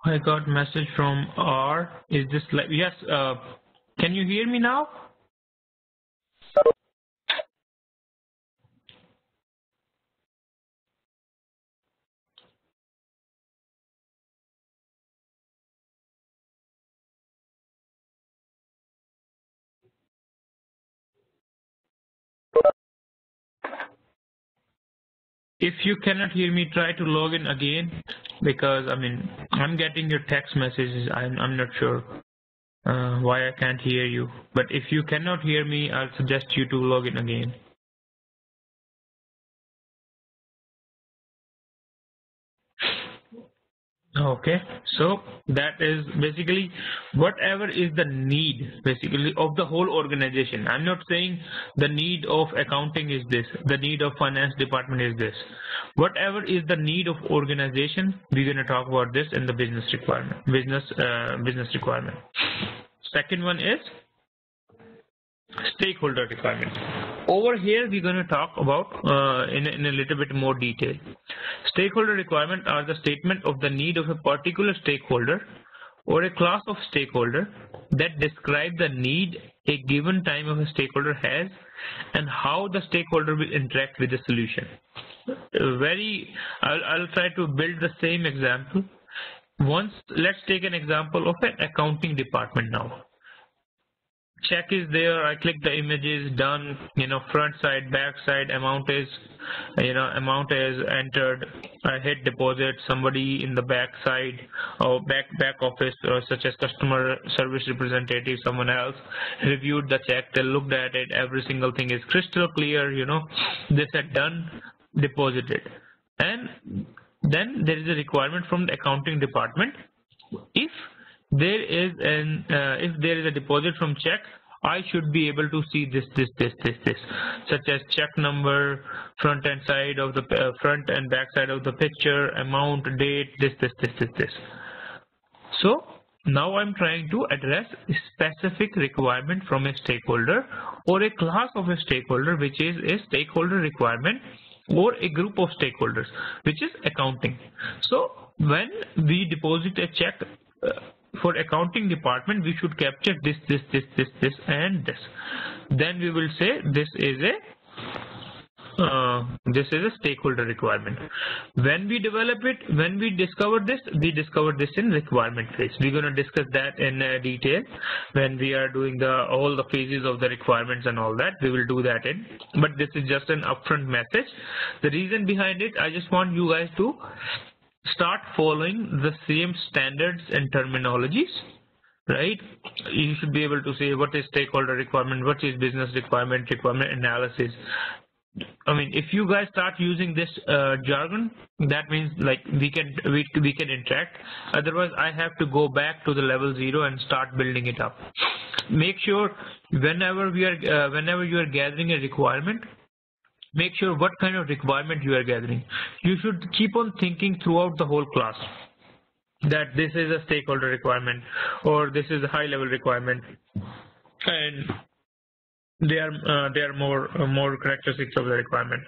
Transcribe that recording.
I got message from R. Is this like yes? Can you hear me now? If you cannot hear me, try to log in again because I'm getting your text messages. I'm not sure why I can't hear you. But if you cannot hear me, I'll suggest you to log in again. Okay, so that is basically whatever is the need basically of the whole organization. I'm not saying the need of accounting is this, the need of finance department is this. Whatever is the need of organization, we're going to talk about this in the business requirement. Business requirement. Second one is stakeholder requirement. Over here, we're going to talk about in a little bit more detail. Stakeholder requirement are the statement of the need of a particular stakeholder or a class of stakeholder that describe the need a given time of a stakeholder has and how the stakeholder will interact with the solution. I'll try to build the same example. Let's take an example of an accounting department now. Check is there, I click the images, done, front side, back side, amount is entered, I hit deposit, somebody in the back side or back office such as customer service representative, someone else reviewed the check, they looked at it, every single thing is crystal clear, they said done, deposited. And then there is a requirement from the accounting department. If there is a deposit from check, I should be able to see this, such as check number, front and side of the front and back side of the picture, amount, date, this. So now I'm trying to address a specific requirement from a stakeholder or a class of a stakeholder, which is a stakeholder requirement or a group of stakeholders, which is accounting. So when we deposit a check for accounting department, we should capture this and this. Then we will say this is a stakeholder requirement. When we develop it, when we discover this in requirement phase. We're going to discuss that in detail when we are doing all the phases of the requirements and all that. We will do that in. But this is just an upfront message. The reason behind it, I just want you guys to start following the same standards and terminologies, right? You should be able to say what is stakeholder requirement, what is business requirement analysis. If you guys start using this jargon, that means like we can interact. Otherwise, I have to go back to the level 0 and start building it up. Make sure whenever you are gathering a requirement, make sure what kind of requirement you are gathering. You should keep on thinking throughout the whole class that this is a stakeholder requirement or this is a high level requirement, and they are more characteristics of the requirement.